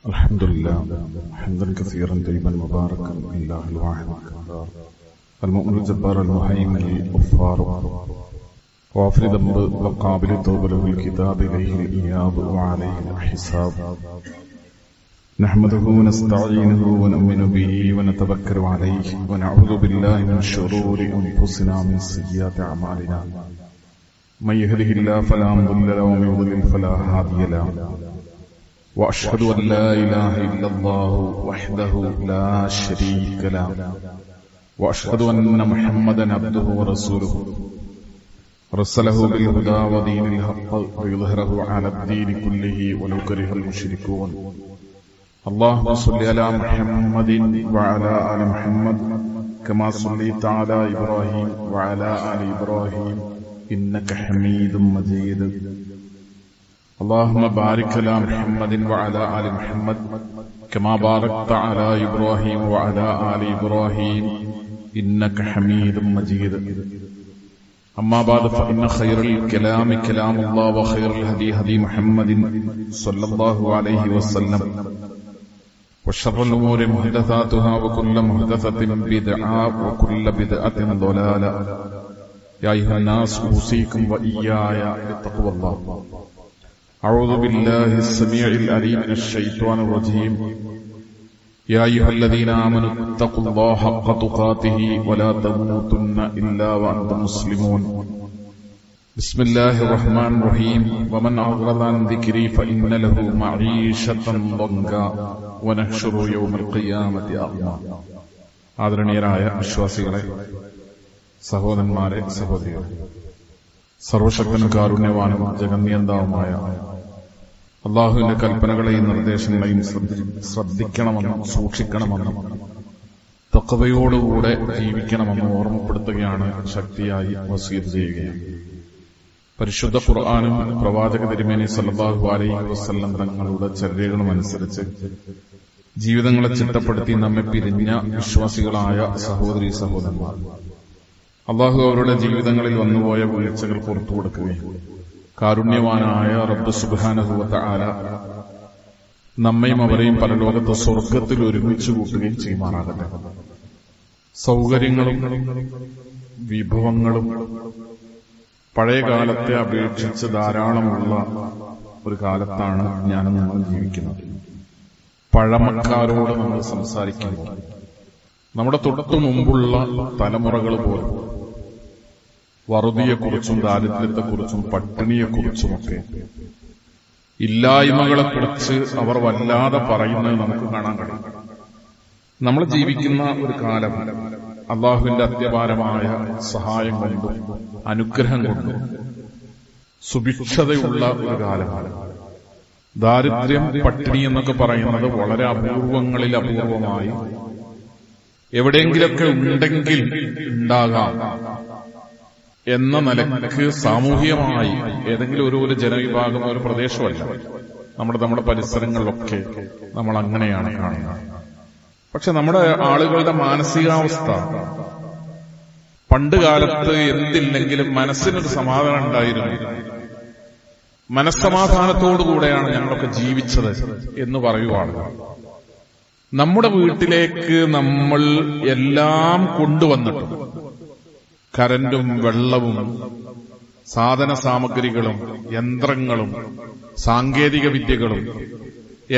الحمد لله حمدا كثيرا طيبا مباركا لله الواحد القهار المؤمن الجبار المهيمن الغفار غافر الذنب وقابل التوب له الكتاب إليه الإياب وعليه الحساب نحمده ونستعينه ونؤمن به ونتوكل عليه ونعوذ بالله من شرور أنفسنا ومن سيئات أعمالنا من يهده الله فلا مضل له ومن يضلل فلا هادي له وأشهد أن لا إله إلا الله وحده لا شريك له وأشهد أن محمدا عبده ورسوله رسله بالهدى ودين الحق ليظهره على الدين كله ولو كره المشركون اللهم صل على محمد وعلى آل محمد كما صليت على إبراهيم وعلى آل إبراهيم إنك حميد مجيد اللهم بارك على محمد وعلى آل محمد كما باركت على إبراهيم وعلى آل إبراهيم إنك حميد مجيد أما بعد فإن خير الكلام كلام الله وخير الهدي هدي محمد صلى الله عليه وسلم وشر الأمور محدثاتها وكل محدثة بدعة وكل بدعة ضلالة يا أيها الناس أوصيكم وإياي بتقوى الله أعوذ بالله السميع العليم من الشيطان الرجيم يا أيها الذين آمنوا اتقوا الله حق تقاته ولا تموتن إلا وأنتم مسلمون بسم الله الرحمن الرحيم ومن أعرض عن ذكري فإن له معيشة ضنكا ونحشره يوم القيامة أعمى ആദരണീയരായ വിശ്വാസികളെ, സഹോദരന്മാരെ, സഹോദരികളെ, സർവശക്തനും കാരുണ്യവാനും ജഗന്നിയന്താവുമായ അള്ളാഹുവിന്റെ കൽപ്പനകളെയും നിർദ്ദേശങ്ങളെയും ശ്രദ്ധിക്കണമെന്നും സൂക്ഷിക്കണമെന്നും തഖ്വയോടുകൂടെ ജീവിക്കണമെന്നും ഓർമ്മപ്പെടുത്തുകയാണ്, ശക്തിയായി വസീയത്ത് ചെയ്യുകയാണ്. പരിശുദ്ധ ഖുർആനും പ്രവാചക തിരുമേനി സല്ലല്ലാഹു അലൈഹി വസല്ലം തങ്ങളുടെ ചര്യകളും അനുസരിച്ച് ജീവിതങ്ങളെ ചിട്ടപ്പെടുത്തി നമ്മെ പിരിഞ്ഞ വിശ്വാസികളായ സഹോദരീ സഹോദരന്മാർ, അള്ളാഹു അവരുടെ ജീവിതങ്ങളിൽ വന്നുപോയ വീഴ്ചകൾ പുറത്തു കൊടുക്കുകയും കാരുണ്യവാനായ റബ്ബ് സുബ്ഹാനഹു വ തആല നമ്മയും അവരെയും പരലോകത്ത് സ്വർഗത്തിൽ ഒരുമിച്ച് കൂട്ടുകയും ചെയ്യുമാറാകട്ടെ. സൗകര്യങ്ങളും വിഭവങ്ങളും പഴയ കാലത്തെ അപേക്ഷിച്ച് ധാരാളമുള്ള ഒരു കാലത്താണ് ഞാനും നമ്മൾ ജീവിക്കുന്നത്. പഴമക്കാരോട് നമ്മൾ സംസാരിക്കുമ്പോൾ നമ്മുടെ തൊട്ടു മുമ്പുള്ള തലമുറകൾ പോലും വറുതിയെക്കുറിച്ചും ദാരിദ്ര്യത്തെക്കുറിച്ചും പട്ടിണിയെക്കുറിച്ചുമൊക്കെ ഇല്ലായ്മകളെക്കുറിച്ച് അവർ വല്ലാതെ പറയുന്നത് നമുക്ക് കാണാൻ കഴിയും. നമ്മൾ ജീവിക്കുന്ന ഒരു കാലം അള്ളാഹുവിന്റെ അത്യപാരമായ സഹായം കൊണ്ടും അനുഗ്രഹം കൊണ്ടും സുഭിക്ഷതയുള്ള ഒരു കാലമാണ്. ദാരിദ്ര്യം, പട്ടിണി എന്നൊക്കെ പറയുന്നത് വളരെ അപൂർവങ്ങളിൽ അപൂർവമായി എവിടെയെങ്കിലൊക്കെ ഉണ്ടെങ്കിൽ ഉണ്ടാകാം എന്ന നിലക്ക് സാമൂഹികമായി ഏതെങ്കിലും ഒരു ജനവിഭാഗം, ഒരു പ്രദേശമല്ല, നമ്മുടെ പരിസരങ്ങളിലൊക്കെ നമ്മൾ അങ്ങനെയാണ് കാണുന്നത്. പക്ഷെ നമ്മുടെ ആളുകളുടെ മാനസികാവസ്ഥ പണ്ട് കാലത്ത് എന്തില്ലെങ്കിലും മനസ്സിനൊരു സമാധാനം ഉണ്ടായിരുന്നു. മനസ്സമാധാനത്തോടുകൂടെയാണ് ഞങ്ങളൊക്കെ ജീവിച്ചത് എന്ന് പറയുവാണ്. നമ്മുടെ വീട്ടിലേക്ക് നമ്മൾ എല്ലാം കൊണ്ടുവന്നിട്ടുണ്ട്. കരന്റും വെള്ളവും സാധന സാമഗ്രികളും യന്ത്രങ്ങളും സാങ്കേതിക വിദ്യകളും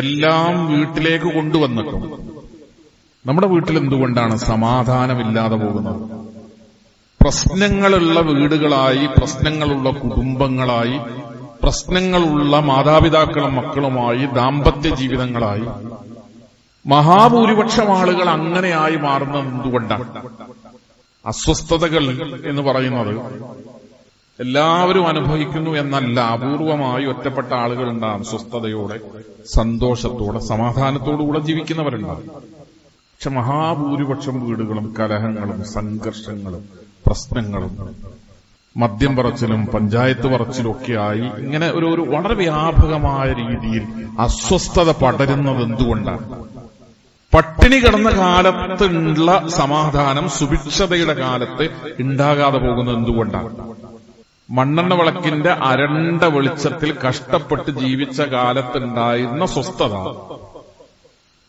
എല്ലാം വീട്ടിലേക്ക് കൊണ്ടുവന്നിട്ടും നമ്മുടെ വീട്ടിൽ എന്തുകൊണ്ടാണ് സമാധാനമില്ലാതെ പോകുന്നത്? പ്രശ്നങ്ങളുള്ള വീടുകളായി, പ്രശ്നങ്ങളുള്ള കുടുംബങ്ങളായി, പ്രശ്നങ്ങളുള്ള മാതാപിതാക്കളും മക്കളുമായി, ദാമ്പത്യ ജീവിതങ്ങളായി മഹാഭൂരിപക്ഷം ആളുകൾ അങ്ങനെയായി മാറുന്നത് എന്തുകൊണ്ടാണ്? അസ്വസ്ഥതകൾ എന്ന് പറയുന്നത് എല്ലാവരും അനുഭവിക്കുന്നു എന്നല്ല, അപൂർവമായി ഒറ്റപ്പെട്ട ആളുകളുണ്ടാകും സ്വസ്ഥതയോടെ, സന്തോഷത്തോടെ, സമാധാനത്തോടുകൂടെ ജീവിക്കുന്നവരുണ്ടാകും. പക്ഷെ മഹാഭൂരിപക്ഷം വീടുകളും കലഹങ്ങളും സംഘർഷങ്ങളും പ്രശ്നങ്ങളും മദ്യം പറച്ചിലും പഞ്ചായത്ത് പറച്ചിലും ഒക്കെയായി ഇങ്ങനെ ഒരു വളരെ വ്യാപകമായ രീതിയിൽ അസ്വസ്ഥത പടരുന്നത് എന്തുകൊണ്ടാണ്? പട്ടിണി കിടന്ന കാലത്തുള്ള സമാധാനം സുഭിക്ഷതയുടെ കാലത്ത് ഉണ്ടാകാതെ പോകുന്നത് എന്തുകൊണ്ടാണ്? മണ്ണെണ്ണ വിളക്കിന്റെ അരണ്ട വെളിച്ചത്തിൽ കഷ്ടപ്പെട്ട് ജീവിച്ച കാലത്തുണ്ടായിരുന്ന സ്വസ്ഥത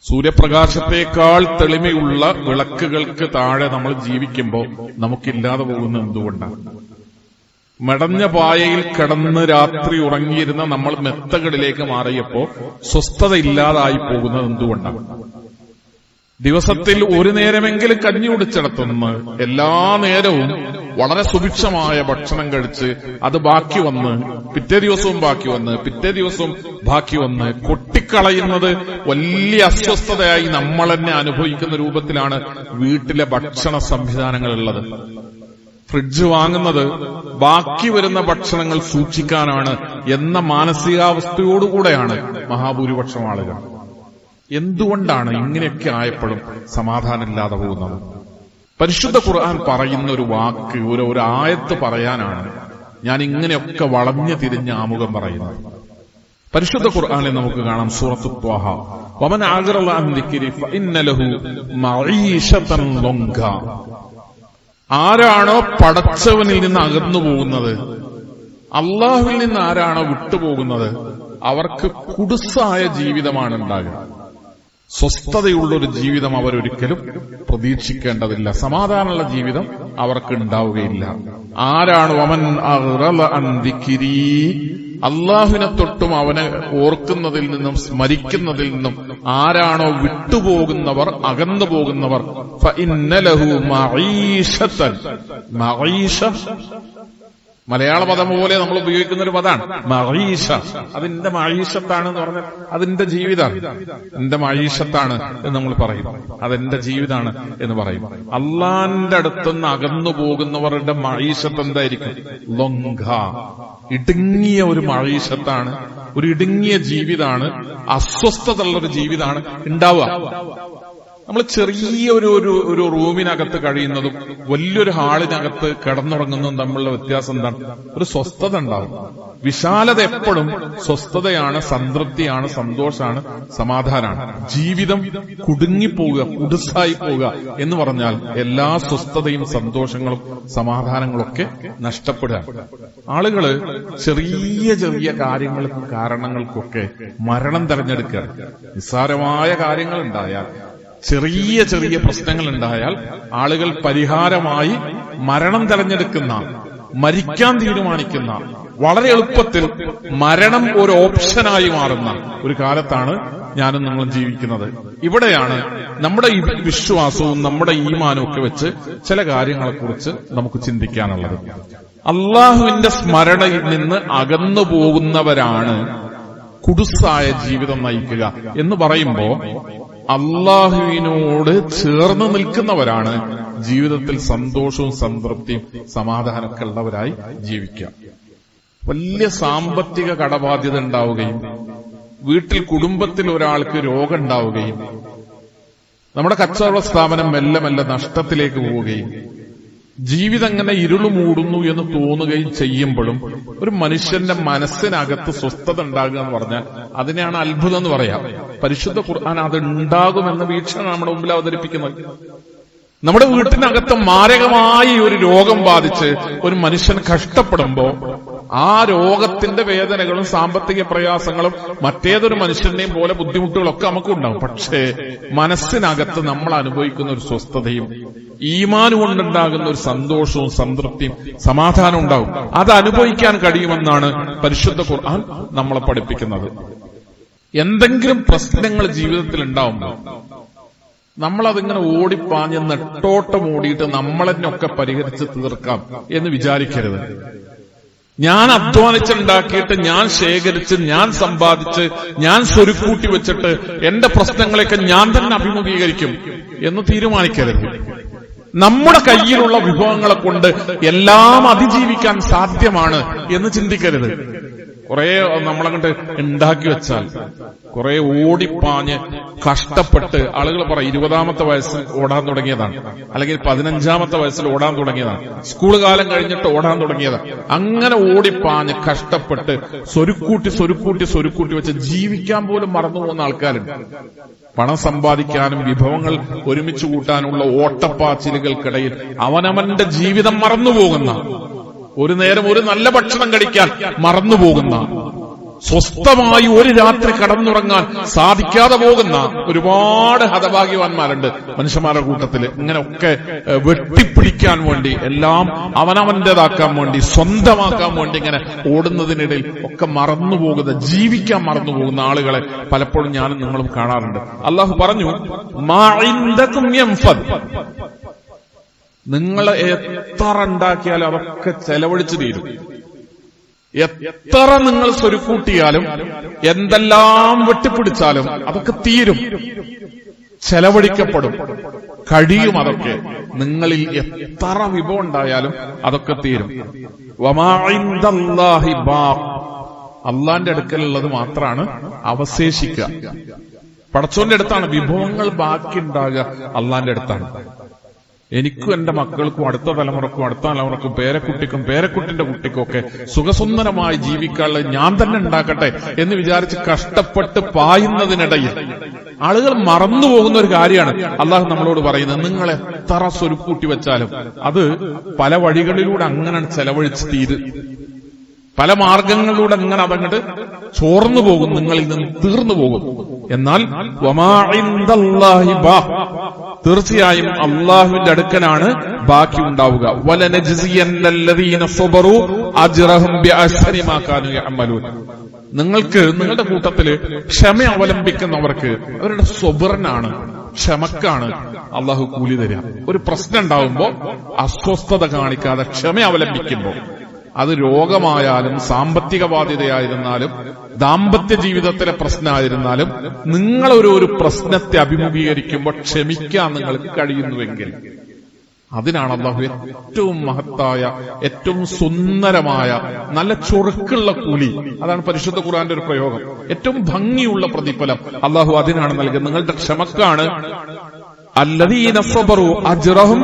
സൂര്യപ്രകാശത്തേക്കാൾ തെളിമയുള്ള വിളക്കുകൾക്ക് താഴെ നമ്മൾ ജീവിക്കുമ്പോൾ നമുക്കില്ലാതെ പോകുന്നത് എന്തുകൊണ്ടാണ്? മെടഞ്ഞ പായയിൽ കിടന്ന് രാത്രി ഉറങ്ങിയിരുന്ന നമ്മൾ മെത്തകളിലേക്ക് മാറിയപ്പോ സ്വസ്ഥത ഇല്ലാതായി പോകുന്നത് എന്തുകൊണ്ടാണ്? ദിവസത്തിൽ ഒരു നേരമെങ്കിലും കഞ്ഞി കുടിച്ചിടത്തുനിന്ന് എല്ലാ നേരവും വളരെ സുഭിക്ഷമായ ഭക്ഷണം കഴിച്ച് അത് ബാക്കി വന്ന് പിറ്റേ ദിവസവും ബാക്കി വന്ന് കൊട്ടിക്കളയുന്നത് വലിയ അസ്വസ്ഥതയായി നമ്മൾ തന്നെ അനുഭവിക്കുന്ന രൂപത്തിലാണ് വീട്ടിലെ ഭക്ഷണ സംവിധാനങ്ങളുള്ളത്. ഫ്രിഡ്ജ് വാങ്ങുന്നത് ബാക്കി വരുന്ന ഭക്ഷണങ്ങൾ സൂക്ഷിക്കാനാണ് എന്ന മാനസികാവസ്ഥയോടുകൂടെയാണ് മഹാഭൂരിപക്ഷം ആളുകൾ. എന്തുകൊണ്ടാണ് ഇങ്ങനെയൊക്കെ ആയപ്പോഴും സമാധാനമില്ലാതെ പോകുന്നത്? പരിശുദ്ധ ഖുർആൻ പറയുന്ന ഒരു വാക്ക്, ഒരു ആയത്ത് പറയാനാണ് ഞാൻ ഇങ്ങനെയൊക്കെ വളഞ്ഞു തിരിഞ്ഞ് ആമുഖം പറയുന്നത്. പരിശുദ്ധ ഖുർആനിൽ നമുക്ക് കാണാം, സൂറത്തു ത്വാഹ, വമൻ അഅറള അൻ ദിക്രി ഫഇന്ന ലഹു മഈശതൻ ലംഗ. ആരാണോ പടച്ചവനിൽ നിന്ന് അകന്നു പോകുന്നത്, അള്ളാഹുവിൽ നിന്ന് ആരാണോ വിട്ടുപോകുന്നത്, അവർക്ക് കുടുസായ ജീവിതമാണ് ഉണ്ടാകുക. സ്വസ്ഥതയുള്ളൊരു ജീവിതം അവരൊരിക്കലും പ്രതീക്ഷിക്കേണ്ടതില്ല. സമാധാനമുള്ള ജീവിതം അവർക്ക് ഉണ്ടാവുകയില്ല. ആരാണ് വമൻ അഅറള അൻ ദിക്രി, അള്ളാഹുവിനെ തൊട്ടും അവനെ ഓർക്കുന്നതിൽ നിന്നും സ്മരിക്കുന്നതിൽ നിന്നും ആരാണോ വിട്ടുപോകുന്നവർ, അകന്നു പോകുന്നവർ, ഫഇന്ന ലഹു മഈശതൻ. മഈശ മലയാള പദം പോലെ നമ്മൾ ഉപയോഗിക്കുന്ന ഒരു പദമാണ് മഈശ. അതിന്റെ മഈശത്താണെന്ന് പറഞ്ഞാൽ അതിന്റെ ജീവിതമാണ്. എന്റെ മഈശത്താണ് എന്ന് നമ്മൾ പറയും, അതെന്റെ ജീവിതമാണ് എന്ന് പറയും. അള്ളാന്റെ അടുത്തുനിന്ന് അകന്നു പോകുന്നവരുടെ മഈശത്ത് എന്തായിരിക്കും? ലൊങ്ക, ഇടുങ്ങിയ ഒരു മഈശത്താണ്, ഒരു ഇടുങ്ങിയ ജീവിതമാണ്, അസ്വസ്ഥതയുള്ളൊരു ജീവിതമാണ് ഉണ്ടാവുക. നമ്മൾ ചെറിയ ഒരു റൂമിനകത്ത് കഴിയുന്നതും വലിയൊരു ഹാളിനകത്ത് കിടന്നുറങ്ങുന്നതും തമ്മിലുള്ള വ്യത്യാസം എന്താണ്? ഒരു സ്വസ്ഥത ഉണ്ടാവും. വിശാലത എപ്പോഴും സ്വസ്ഥതയാണ്, സംതൃപ്തിയാണ്, സന്തോഷമാണ്, സമാധാനമാണ്. ജീവിതം കുടുങ്ങിപ്പോവുക, കുടുസായി പോവുക എന്ന് പറഞ്ഞാൽ എല്ലാ സ്വസ്ഥതയും സന്തോഷങ്ങളും സമാധാനങ്ങളും ഒക്കെ നഷ്ടപ്പെടുക. ആളുകള് ചെറിയ ചെറിയ കാര്യങ്ങൾക്കും കാരണങ്ങൾക്കൊക്കെ മരണം തെരഞ്ഞെടുക്കുക. നിസ്സാരമായ കാര്യങ്ങളുണ്ടായാൽ, ചെറിയ ചെറിയ പ്രശ്നങ്ങൾ ഉണ്ടായാൽ ആളുകൾ പരിഹാരമായി മരണം തെരഞ്ഞെടുക്കുന്ന, മരിക്കാൻ തീരുമാനിക്കുന്ന, വളരെ എളുപ്പത്തിൽ മരണം ഒരു ഓപ്ഷനായി മാറുന്ന ഒരു കാലത്താണ് ഞാനും നിങ്ങളും ജീവിക്കുന്നത്. ഇവിടെയാണ് നമ്മുടെ ഈ വിശ്വാസവും നമ്മുടെ ഈമാനും ഒക്കെ വെച്ച് ചില കാര്യങ്ങളെക്കുറിച്ച് നമുക്ക് ചിന്തിക്കാനുള്ളത്. അള്ളാഹുവിന്റെ സ്മരണയിൽ നിന്ന് അകന്നു പോകുന്നവരാണ് കുടുസായ ജീവിതം നയിക്കുക എന്ന് പറയുമ്പോ അള്ളാഹുവിനോട് ചേർന്ന് നിൽക്കുന്നവരാണ് ജീവിതത്തിൽ സന്തോഷവും സംതൃപ്തിയും സമാധാനമൊക്കെ ഉള്ളവരായി ജീവിക്കുക. വലിയ സാമ്പത്തിക കടബാധ്യത ഉണ്ടാവുകയും വീട്ടിൽ കുടുംബത്തിൽ ഒരാൾക്ക് രോഗം ഉണ്ടാവുകയും നമ്മുടെ കച്ചവട സ്ഥാപനം മെല്ലെ മെല്ലെ നഷ്ടത്തിലേക്ക് പോവുകയും ജീവിതം ഇങ്ങനെ ഇരുളു മൂടുന്നു എന്ന് തോന്നുകയും ചെയ്യുമ്പോഴും ഒരു മനുഷ്യന്റെ മനസ്സിനകത്ത് സ്വസ്ഥത ഉണ്ടാകുക എന്ന് പറഞ്ഞാൽ അതിനെയാണ് അത്ഭുതം എന്ന് പറയാം. പരിശുദ്ധ ഖുർആൻ അത് ഉണ്ടാകുമെന്ന വീക്ഷണം നമ്മുടെ മുമ്പിൽ അവതരിപ്പിക്കുന്നത്. നമ്മുടെ വീട്ടിനകത്ത് മാരകമായി ഒരു രോഗം ബാധിച്ച് ഒരു മനുഷ്യൻ കഷ്ടപ്പെടുമ്പോ ആ രോഗത്തിന്റെ വേദനകളും സാമ്പത്തിക പ്രയാസങ്ങളും മറ്റേതൊരു മനുഷ്യന്റെയും പോലെ ബുദ്ധിമുട്ടുകളൊക്കെ നമുക്കുണ്ടാവും. പക്ഷേ മനസ്സിനകത്ത് നമ്മൾ അനുഭവിക്കുന്ന ഒരു സ്വസ്ഥതയും ഈമാൻ കൊണ്ടുണ്ടാകുന്ന ഒരു സന്തോഷവും സംതൃപ്തിയും സമാധാനം ഉണ്ടാവും. അത് അനുഭവിക്കാൻ കഴിയുമെന്നാണ് പരിശുദ്ധ ഖുർആൻ നമ്മളെ പഠിപ്പിക്കുന്നത്. എന്തെങ്കിലും പ്രശ്നങ്ങൾ ജീവിതത്തിൽ ഉണ്ടാവുമ്പോൾ നമ്മളതിങ്ങനെ ഓടിപ്പാഞ്ഞ് നെട്ടോട്ടം ഓടിയിട്ട് നമ്മളെന്നൊക്കെ പരിഹരിച്ച് തീർക്കാം എന്ന് വിചാരിക്കരുത്. ഞാൻ അധ്വാനിച്ചുണ്ടാക്കിയിട്ട്, ഞാൻ ശേഖരിച്ച്, ഞാൻ സമ്പാദിച്ച്, ഞാൻ സ്വരുക്കൂട്ടി വെച്ചിട്ട് എന്റെ പ്രശ്നങ്ങളെയൊക്കെ ഞാൻ തന്നെ അഭിമുഖീകരിക്കും എന്ന് തീരുമാനിക്കരുത്. നമ്മുടെ കയ്യിലുള്ള വിഭവങ്ങളെ കൊണ്ട് എല്ലാം അതിജീവിക്കാൻ സാധ്യമാണ് എന്ന് ചിന്തിക്കരുത്. കുറെ നമ്മളങ്ങോട്ട് ഉണ്ടാക്കി വെച്ചാൽ, കുറെ ഓടിപ്പാഞ്ഞ് കഷ്ടപ്പെട്ട്, ആളുകൾ പറയും 20-ാമത്തെ വയസ്സിൽ ഓടാൻ തുടങ്ങിയതാണ്, അല്ലെങ്കിൽ 15-ാമത്തെ വയസ്സിൽ ഓടാൻ തുടങ്ങിയതാണ്, സ്കൂൾ കാലം കഴിഞ്ഞിട്ട് ഓടാൻ തുടങ്ങിയതാണ്. അങ്ങനെ ഓടിപ്പാഞ്ഞ് കഷ്ടപ്പെട്ട് സ്വരുക്കൂട്ടി വെച്ച് ജീവിക്കാൻ പോലും മറന്നുപോകുന്ന ആൾക്കാരുണ്ട്. പണം സമ്പാദിക്കാനും വിഭവങ്ങൾ ഒരുമിച്ച് കൂട്ടാനുള്ള ഓട്ടപ്പാച്ചിലുകൾക്കിടയിൽ അവനവന്റെ ജീവിതം മറന്നുപോകുന്ന, ഒരു നേരം ഒരു നല്ല ഭക്ഷണം കഴിക്കാൻ മറന്നുപോകുന്ന, സ്വസ്ഥമായി ഒരു രാത്രി കടന്നുറങ്ങാൻ സാധിക്കാതെ പോകുന്ന ഒരുപാട് ഹതഭാഗ്യവാന്മാരുണ്ട് മനുഷ്യന്മാരുടെ കൂട്ടത്തിൽ. ഇങ്ങനെയൊക്കെ വെട്ടിപ്പിടിക്കാൻ വേണ്ടി, എല്ലാം അവനവന്റേതാക്കാൻ വേണ്ടി, സ്വന്തമാക്കാൻ വേണ്ടി ഇങ്ങനെ ഓടുന്നതിനിടയിൽ ഒക്കെ മറന്നുപോകുന്ന, ജീവിക്കാൻ മറന്നുപോകുന്ന ആളുകളെ പലപ്പോഴും ഞാനും നിങ്ങളും കാണാറുണ്ട്. അള്ളാഹു പറഞ്ഞു, മാ ഇൻദകും യൻഫദ്, നിങ്ങൾ എത്ര ഉണ്ടാക്കിയാലും അതൊക്കെ ചെലവഴിച്ചു തീരും. എത്ര നിങ്ങൾ സ്വരുക്കൂട്ടിയാലും എന്തെല്ലാം വെട്ടിപ്പിടിച്ചാലും അതൊക്കെ തീരും, ചെലവഴിക്കപ്പെടും, കഴിയും. അതൊക്കെ നിങ്ങളിൽ എത്ര വിഭവം ഉണ്ടായാലും അതൊക്കെ തീരും. വമാ ഇൻദല്ലാഹി ബാഖ്, അള്ളാന്റെ അടുക്കലുള്ളത് മാത്രമാണ് അവശേഷിക്കുക. പടച്ചോന്റെ അടുത്താണ് വിഭവങ്ങൾ ബാക്കി ഉണ്ടാകുക, അള്ളാന്റെ അടുത്താണ്. എനിക്കും എന്റെ മക്കൾക്കും അടുത്ത തലമുറക്കും പേരക്കുട്ടിക്കും പേരക്കുട്ടിന്റെ കുട്ടിക്കും ഒക്കെ സുഖസുന്ദരമായി ജീവിക്കാനുള്ള ഞാൻ തന്നെ ഉണ്ടാക്കട്ടെ എന്ന് വിചാരിച്ച് കഷ്ടപ്പെട്ട് പായുന്നതിനിടയിൽ ആളുകൾ മറന്നുപോകുന്ന ഒരു കാര്യമാണ് അള്ളാഹു നമ്മളോട് പറയുന്നത്. നിങ്ങൾ എത്ര സ്വരുക്കൂട്ടി വെച്ചാലും അത് പല വഴികളിലൂടെ അങ്ങനെ ചെലവഴിച്ച് പല മാർഗങ്ങളിലൂടെ അങ്ങനെ അതങ്ങോട്ട് ചോർന്നു പോകും, നിങ്ങളിൽ നിന്ന് തീർന്നു പോകും. എന്നാൽ വമാ ഇൻദല്ലാഹി ബാഖ്, തീർച്ചയായും അള്ളാഹുവിന്റെ അടുക്കലാണ് ബാക്കി ഉണ്ടാവുക. വലനജ്സിയന്നല്ലദീന സബറു അജ്റഹും ബിഅഹ്സനി മാ കാനൂ യഅമലൂൻ. നിങ്ങൾക്ക് നിങ്ങളുടെ കൂട്ടത്തില് ക്ഷമ അവലംബിക്കുന്നവർക്ക് അവരുടെ സ്വബറിനാണ്, ക്ഷമക്കാണ് അള്ളാഹു കൂലി തരിക. ഒരു പ്രശ്നം ഉണ്ടാവുമ്പോ അസ്വസ്ഥത കാണിക്കാതെ ക്ഷമ അവലംബിക്കുമ്പോ, അത് രോഗമായാലും സാമ്പത്തിക ബാധ്യതയായിരുന്നാലും ദാമ്പത്യ ജീവിതത്തിലെ പ്രശ്നമായിരുന്നാലും, നിങ്ങളൊരു പ്രശ്നത്തെ അഭിമുഖീകരിക്കുമ്പോൾ ക്ഷമിക്കാൻ നിങ്ങൾക്ക് കഴിയുന്നുവെങ്കിൽ അതിനാണ് അള്ളാഹു ഏറ്റവും മഹത്തായ, ഏറ്റവും സുന്ദരമായ, നല്ല ചൊറുക്കുള്ള കൂലി. അതാണ് പരിശുദ്ധ ഖുർആന്റെ ഒരു പ്രയോഗം. ഏറ്റവും ഭംഗിയുള്ള പ്രതിഫലം അള്ളാഹു അതിനാണ് നൽകുന്നത്, നിങ്ങളുടെ ക്ഷമക്കാണ്. അല്ലദീന സബറു അജ്റഹും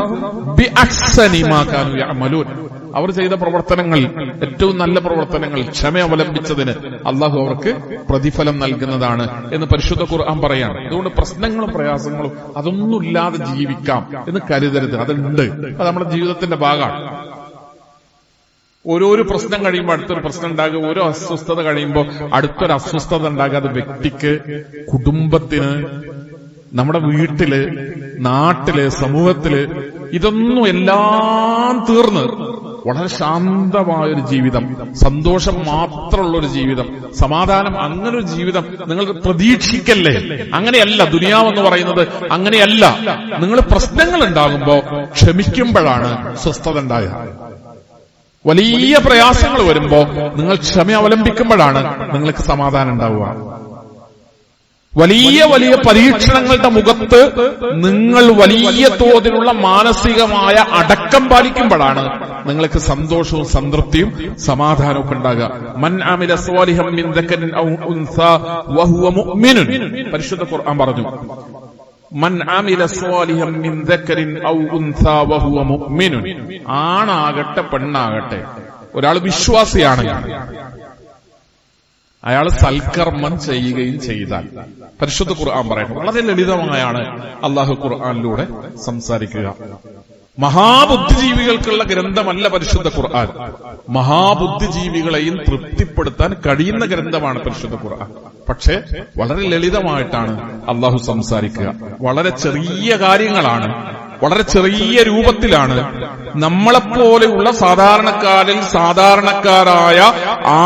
ബിഅഹ്സനി മാ കാനൂ യഅമലൂൻ. അവർ ചെയ്ത പ്രവർത്തനങ്ങൾ, ഏറ്റവും നല്ല പ്രവർത്തനങ്ങൾ, ക്ഷമ അവലംബിച്ചതിന് അള്ളാഹു അവർക്ക് പ്രതിഫലം നൽകുന്നതാണ് എന്ന് പരിശുദ്ധ ഖുർആൻ പറയാണ്. അതുകൊണ്ട് പ്രശ്നങ്ങളും പ്രയാസങ്ങളും അതൊന്നുമില്ലാതെ ജീവിക്കാം എന്ന് കരുതരുത്. അതുണ്ട്, അത് നമ്മുടെ ജീവിതത്തിന്റെ ഭാഗമാണ്. ഓരോരോ പ്രശ്നം കഴിയുമ്പോൾ അടുത്തൊരു പ്രശ്നം ഉണ്ടാകുക, ഓരോ അസ്വസ്ഥത കഴിയുമ്പോൾ അടുത്തൊരു അസ്വസ്ഥത ഉണ്ടാകുക. അത് വ്യക്തിക്ക്, കുടുംബത്തിന്, നമ്മുടെ വീട്ടില്, നാട്ടില്, സമൂഹത്തില്, ഇതൊന്നും എല്ലാം തീർന്ന് വളരെ ശാന്തമായൊരു ജീവിതം, സന്തോഷം മാത്രമുള്ളൊരു ജീവിതം, സമാധാനം, അങ്ങനൊരു ജീവിതം നിങ്ങൾ പ്രതീക്ഷിക്കല്ലേ. അങ്ങനെയല്ല ദുനിയാവെന്ന് പറയുന്നത്, അങ്ങനെയല്ല. നിങ്ങൾ പ്രശ്നങ്ങൾ ഉണ്ടാകുമ്പോ ക്ഷമിക്കുമ്പോഴാണ് സ്വസ്ഥത ഉണ്ടാകുക. വലിയ പ്രയാസങ്ങൾ വരുമ്പോ നിങ്ങൾ ക്ഷമ അവലംബിക്കുമ്പോഴാണ് നിങ്ങൾക്ക് സമാധാനം ഉണ്ടാവുക. വലിയ വലിയ പരീക്ഷണങ്ങളുടെ മുഖത്ത് നിങ്ങൾ വലിയ തോതിലുള്ള മാനസികമായ അടക്കം പാലിക്കുമ്പോഴാണ് നിങ്ങൾക്ക് സന്തോഷവും സംതൃപ്തിയും സമാധാനവും ഉണ്ടാകുക. മൻ അമില സ്വാലിഹൻ മിൻ ദക്കറിൻ ഔ ഉൻസാ വഹുവ മുഅ്മിനുൻ, പരിശുദ്ധ ഖുർആൻ പറഞ്ഞു, മൻ അമില സ്വാലിഹൻ മിൻ ദക്കറിൻ ഔ ഉൻസാ വഹുവ മുഅ്മിനുൻ. ആണാകട്ടെ പെണ്ണാകട്ടെ, ഒരാൾ വിശ്വാസിയാണെങ്കിൽ അയാൾ സൽക്കർമ്മം ചെയ്യുകയും ചെയ്താൽ, പരിശുദ്ധ ഖുർആൻ പറയുന്നത് വളരെ ലളിതമായാണ് അള്ളാഹു ഖുർആനിലൂടെ സംസാരിക്കുക. മഹാബുദ്ധിജീവികൾക്കുള്ള ഗ്രന്ഥമല്ല പരിശുദ്ധ ഖുർആൻ. മഹാബുദ്ധിജീവികളെയും തൃപ്തിപ്പെടുത്താൻ കഴിയുന്ന ഗ്രന്ഥമാണ് പരിശുദ്ധ ഖുർആൻ. പക്ഷേ വളരെ ലളിതമായിട്ടാണ് അള്ളാഹു സംസാരിക്കുക. വളരെ ചെറിയ കാര്യങ്ങളാണ്, വളരെ ചെറിയ രൂപത്തിലാണ്. നമ്മളെപ്പോലെയുള്ള സാധാരണക്കാരിൽ സാധാരണക്കാരായ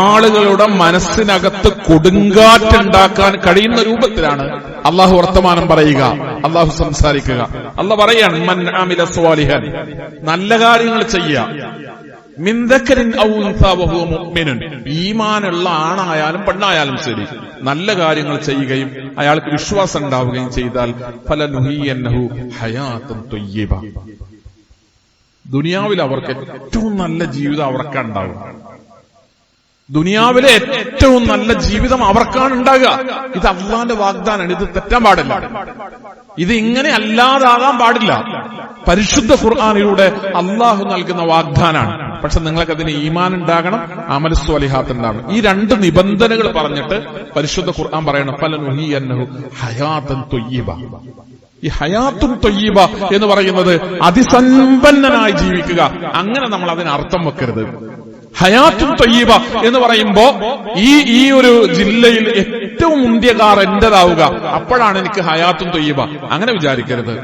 ആളുകളുടെ മനസ്സിനകത്ത് കൊടുങ്കാറ്റുണ്ടാക്കാൻ കഴിയുന്ന രൂപത്തിലാണ് അള്ളാഹു വർത്തമാനം പറയുക, അള്ളാഹു സംസാരിക്കുക. അള്ളാഹു പറയാണ്, മൻ അമില സ്വാലിഹൻ, നല്ല കാര്യങ്ങൾ ചെയ്യുക, മിൻ ദക്കറിൻ ഔ ഉൻസാ വഹുവ മുഅ്മിനുൻ, ഈമാനുള്ള ആണായാലും പെണ്ണായാലും ശരി, നല്ല കാര്യങ്ങൾ ചെയ്യുകയും അയാൾക്ക് വിശ്വാസം ഉണ്ടാവുകയും ചെയ്താൽ ഫലനുഹിയന്നഹു ഹയാത്തുൻ ത്വയ്യിബ, ദുനിയാവിൽ അവർക്ക് ഏറ്റവും നല്ല ജീവിതം അവർക്കാണ് ഉണ്ടാവുക. ദുനിയാവിലെ ഏറ്റവും നല്ല ജീവിതം അവർക്കാണ് ഉണ്ടാകുക. ഇത് അള്ളാന്റെ വാഗ്ദാനാണ്, ഇത് തെറ്റാൻ പാടില്ല, ഇത് ഇങ്ങനെ അല്ലാതാകാൻ പാടില്ല. പരിശുദ്ധ ഖുർആനിലൂടെ അള്ളാഹു നൽകുന്ന വാഗ്ദാനാണ്. പക്ഷെ നിങ്ങൾക്ക് അതിന് ഈമാൻ ഉണ്ടാകണം, അമൽ സ്വാലിഹാത്ത് ഉണ്ടാകണം. ഈ രണ്ട് നിബന്ധനകൾ പറഞ്ഞിട്ട് പരിശുദ്ധ ഖുർആൻ പറയണം, ഫലനുഹിയന്നഹു ഹയാത്തുൻ ത്വയ്യിബ. ഈ ഹയാത്തുൻ ത്വയ്യിബ എന്ന് പറയുന്നത് അതിസമ്പന്നനായി ജീവിക്കുക, അങ്ങനെ നമ്മൾ അതിന് അർത്ഥം വെക്കരുത്. ഹയാത്തുൻ ത്വയ്യിബ എന്ന് പറയുമ്പോ ഈ ഒരു ജില്ലയിൽ ഏറ്റവും മുന്തിയ കാർ എന്റേതാവുക, അപ്പോഴാണ് എനിക്ക് ഹയാത്തുൻ ത്വയ്യിബ. അങ്ങനെ വിചാരിക്കരുത്.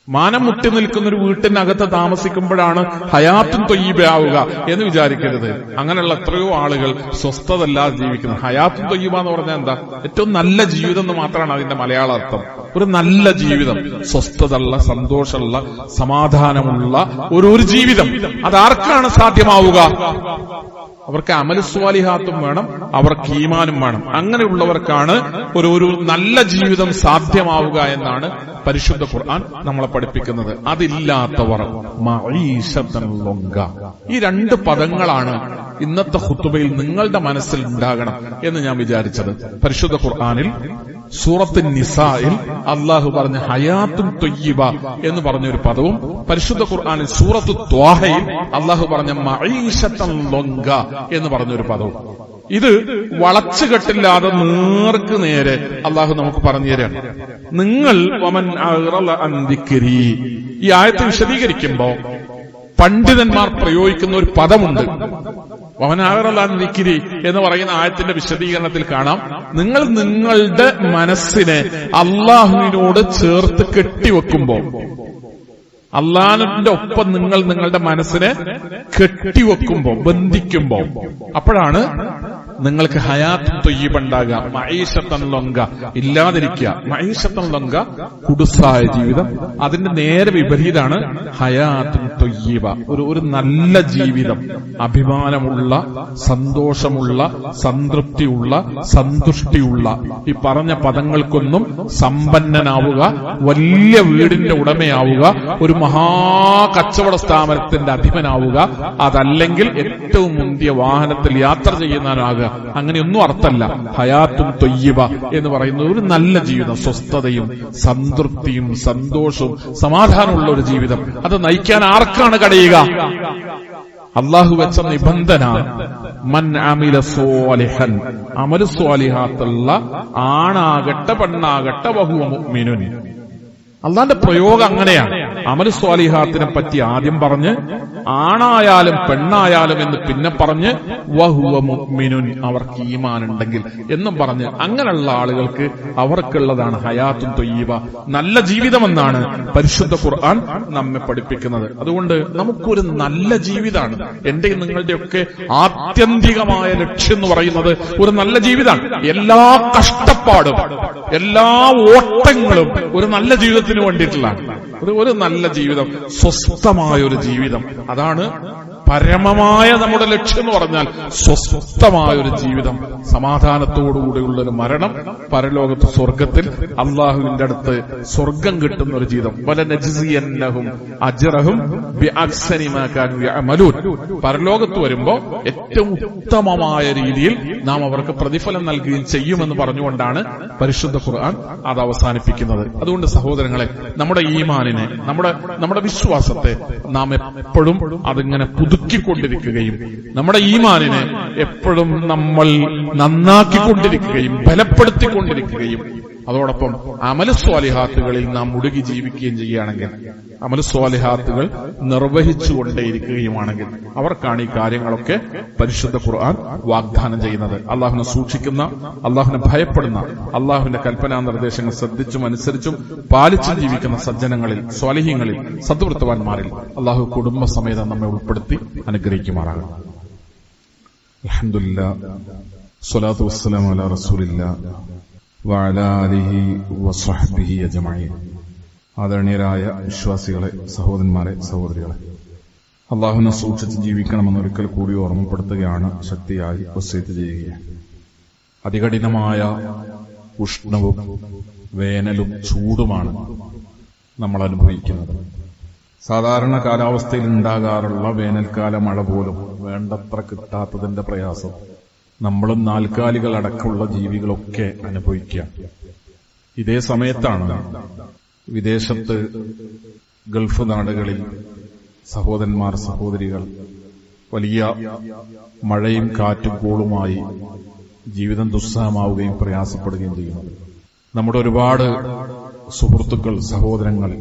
മാനം മുട്ടി നിൽക്കുന്ന ഒരു വീട്ടിനകത്ത് താമസിക്കുമ്പോഴാണ് ഹയാത്തുൻ ത്വയ്യിബ ആവുക എന്ന് വിചാരിക്കരുത്. അങ്ങനെയുള്ള എത്രയോ ആളുകൾ സ്വസ്ഥതല്ലാതെ ജീവിക്കുന്നത്. ഹയാത്തുൻ ത്വയ്യിബ എന്ന് പറഞ്ഞാൽ എന്താ? ഏറ്റവും നല്ല ജീവിതം എന്ന് മാത്രമാണ് അതിന്റെ മലയാള അർത്ഥം. ഒരു നല്ല ജീവിതം, സ്വസ്ഥതയുള്ള, സന്തോഷമുള്ള, സമാധാനമുള്ള ഒരു ജീവിതം. അതാർക്കാണ് സാധ്യമാവുക? അവർക്ക് അമലു സ്വാലിഹാത്തും വേണം, അവർക്ക് ഈമാനും വേണം. അങ്ങനെയുള്ളവർക്കാണ് ഒരു നല്ല ജീവിതം സാധ്യമാവുക എന്നാണ് പരിശുദ്ധ ഖുർആൻ നമ്മളെ പഠിപ്പിക്കുന്നത്. അതില്ലാത്തവർ മഈശത്തൻ ലൊങ്ക. ഈ രണ്ട് പദങ്ങളാണ് ഇന്നത്തെ ഖുതുബയിൽ നിങ്ങളുടെ മനസ്സിൽ ഉണ്ടാകണം എന്ന് ഞാൻ വിചാരിച്ചത്. പരിശുദ്ധ ഖുർആനിൽ സൂറത്തുൻ നിസായിൽ അള്ളാഹു പറഞ്ഞ ഹയാത്തുൻ ത്വയ്യിബ എന്ന് പറഞ്ഞൊരു പദവും, പരിശുദ്ധ ഖുർആനിൽ സൂറത്തു ത്വാഹയിൽ അള്ളാഹു പറഞ്ഞ മഈശത്തൻ ലൊങ്ക എന്ന് പറഞ്ഞൊരു പദവും. ഇത് വളച്ചുകെട്ടില്ലാതെ നേർക്ക് നേരെ അള്ളാഹു നമുക്ക് പറഞ്ഞു തരാണ്. നിങ്ങൾ വമൻ അഅറള അൻ ദിക്രി, ഈ ആയത്ത് വിശദീകരിക്കുമ്പോ പണ്ഡിതന്മാർ പ്രയോഗിക്കുന്ന ഒരു പദമുണ്ട്. വമൻ അഅറള അൻ ദിക്രി എന്ന് പറയുന്ന ആയത്തിന്റെ വിശദീകരണത്തിൽ കാണാം, നിങ്ങൾ നിങ്ങളുടെ മനസ്സിനെ അള്ളാഹുവിനോട് ചേർത്ത് കെട്ടിവെക്കുമ്പോ, അള്ളാഹുവിന്റെ ഒപ്പം നിങ്ങൾ നിങ്ങളുടെ മനസ്സിനെ കെട്ടിവെക്കുമ്പോ, ബന്ധിക്കുമ്പോ, അപ്പോഴാണ് നിങ്ങൾക്ക് ഹയാത്തുൻ ത്വയ്യിബ ഉണ്ടാകുക. മഈശത്തൻ ലൊങ്ക ഇല്ലാതിരിക്കുക. മഈശത്തൻ ലൊങ്ക കുടുസായ ജീവിതം. അതിന്റെ നേരെ വിപരീതമാണ് ഹയാത്തുൻ ത്വയ്യിബ, ഒരു നല്ല ജീവിതം, അഭിമാനമുള്ള, സന്തോഷമുള്ള, സംതൃപ്തിയുള്ള, സന്തുഷ്ടിയുള്ള. ഈ പറഞ്ഞ പദങ്ങൾക്കൊന്നും സമ്പന്നനാവുക, വലിയ വീടിന്റെ ഉടമയാവുക, ഒരു മഹാ കച്ചവട സ്ഥാപനത്തിന്റെ അധിപനാവുക, അതല്ലെങ്കിൽ ഏറ്റവും മുന്തിയ വാഹനത്തിൽ യാത്ര ചെയ്യുന്നവനാകുക. അങ്ങനെയൊന്നും അർത്ഥമല്ല. ഹയാത്തുൻ ത്വയ്യിബ എന്ന് പറയുന്നത് ഒരു നല്ല ജീവിതം, സ്വസ്ഥതയും സംതൃപ്തിയും സന്തോഷവും സമാധാനമുള്ള ഒരു ജീവിതം. അത് നയിക്കാൻ ആർക്കാണ് കഴിയുക? അള്ളാഹു വെച്ച നിബന്ധന മൻ അമില സ്വാലിഹൻ, അമലു സ്വാലിഹാത്തുള്ള ആണാകട്ടെ പെണ്ണാകട്ടെ വഹുവ മുഅ്മിനുൻ. അള്ളാന്റെ പ്രയോഗം അങ്ങനെയാണ്. അമലു സ്വാലിഹാത്തിനെ പറ്റി ആദ്യം പറഞ്ഞ്, ആണായാലും പെണ്ണായാലും എന്ന് പിന്നെ പറഞ്ഞ്, വഹുവ മുഅ്മിനുൻ, അവർക്ക് ഈമാൻ ഉണ്ടെങ്കിൽ എന്നും പറഞ്ഞ്, അങ്ങനെയുള്ള ആളുകൾക്ക് അവർക്കുള്ളതാണ് ഹയാത്തുൻ ത്വയ്യിബ, നല്ല ജീവിതമെന്നാണ് പരിശുദ്ധ ഖുർആൻ നമ്മെ പഠിപ്പിക്കുന്നത്. അതുകൊണ്ട് നമുക്കൊരു നല്ല ജീവിതമാണ്. എന്റെയും നിങ്ങളുടെയൊക്കെ ആത്യന്തികമായ ലക്ഷ്യം എന്ന് പറയുന്നത് ഒരു നല്ല ജീവിതമാണ്. എല്ലാ കഷ്ടപ്പാടും, എല്ലാ ഓട്ടങ്ങളും ഒരു നല്ല ജീവിതത്തിന് വേണ്ടിയിട്ടുള്ളതാണ്. ഒരു നല്ല ജീവിതം, സ്വസ്ഥമായ ഒരു ജീവിതം, അതാണ് പരമമായ നമ്മുടെ ലക്ഷ്യം എന്ന് പറഞ്ഞാൽ. സ്വസ്ഥമായ ഒരു ജീവിതം, സമാധാനത്തോടുകൂടിയുള്ള ഒരു മരണം, പരലോകത്ത് സ്വർഗത്തിൽ അള്ളാഹുവിന്റെ അടുത്ത് സ്വർഗം കിട്ടുന്ന ഒരു ജീവിതം. വലനജ്സിയന്നഹും അജ്റഹും ബിഅഹ്സനി മാ കാനൂ യഅമലൂൻ. പരലോകത്ത് വരുമ്പോ ഏറ്റവും ഉത്തമമായ രീതിയിൽ നാം അവർക്ക് പ്രതിഫലം നൽകുകയും ചെയ്യുമെന്ന് പറഞ്ഞുകൊണ്ടാണ് പരിശുദ്ധ ഖുർആൻ അത് അവസാനിപ്പിക്കുന്നത്. അതുകൊണ്ട് സഹോദരങ്ങളെ, നമ്മുടെ ഈമാനിനെ, നമ്മുടെ വിശ്വാസത്തെ നാം എപ്പോഴും അതിങ്ങനെ പുതുക്കിക്കൊണ്ടിരിക്കുകയും നമ്മുടെ ഈമാനിനെ എപ്പോഴും നമ്മൾ നന്നാക്കിക്കൊണ്ടിരിക്കുകയും ബലപ്പെടുത്തിക്കൊണ്ടിരിക്കുകയും അതോടൊപ്പം അമലു സ്വാലിഹാത്തുകളിൽ നാം മുഴുകി ജീവിക്കുകയും ചെയ്യുകയാണെങ്കിൽ, അമലു സ്വാലിഹാത്തുകൾ നിർവഹിച്ചുകൊണ്ടേയിരിക്കുകയുമാണെങ്കിൽ അവർക്കാണ് ഈ കാര്യങ്ങളൊക്കെ പരിശുദ്ധ ഖുർആൻ വാഗ്ദാനം ചെയ്യുന്നത്. അള്ളാഹുവിനെ സൂക്ഷിക്കുന്ന, അള്ളാഹുവിനെ ഭയപ്പെടുന്ന, അള്ളാഹുവിന്റെ കൽപ്പനാ നിർദ്ദേശങ്ങൾ ശ്രദ്ധിച്ചും അനുസരിച്ചും പാലിച്ചും ജീവിക്കുന്ന സജ്ജനങ്ങളിൽ, സ്വാലിഹീങ്ങളിൽ, സദ്വൃത്തവാന്മാരിൽ അള്ളാഹു കുടുംബസമേതം നമ്മെ ഉൾപ്പെടുത്തി അനുഗ്രഹിക്കുമാറാകണം. അൽഹംദുലില്ലാഹ്, സ്വലാത്തു വസ്സലാമു അലാ റസൂലില്ലാഹ് വഅലാ ആലിഹി വസ്വഹ്ബിഹി അജ്മഈൻ. ആദരണീയരായ വിശ്വാസികളെ, സഹോദരന്മാരെ, സഹോദരികളെ, അള്ളാഹുവിനെ സൂക്ഷിച്ച് ജീവിക്കണമെന്നൊരിക്കൽ കൂടി ഓർമ്മപ്പെടുത്തുകയാണ്, ശക്തിയായി വസിയത്ത് ചെയ്യുകയാണ്. അതികഠിനമായ ഉഷ്ണവും വേനലും ചൂടുമാണ് നമ്മൾ അനുഭവിക്കുന്നത്. സാധാരണ കാലാവസ്ഥയിൽ ഉണ്ടാകാറുള്ള വേനൽക്കാല മഴ പോലും വേണ്ടത്ര കിട്ടാത്തതിന്റെ പ്രയാസം നമ്മളും നാൽക്കാലികൾ അടക്കമുള്ള ജീവികളൊക്കെ അനുഭവിക്കുക. ഇതേ സമയത്താണ് വിദേശത്ത്, ഗൾഫ് നാടുകളിൽ സഹോദരന്മാർ, സഹോദരികൾ വലിയ മഴയും കാറ്റും കോളുമായി ജീവിതം ദുസ്സഹമാവുകയും പ്രയാസപ്പെടുകയും ചെയ്യുന്നത്. നമ്മുടെ ഒരുപാട് സുഹൃത്തുക്കൾ, സഹോദരങ്ങൾ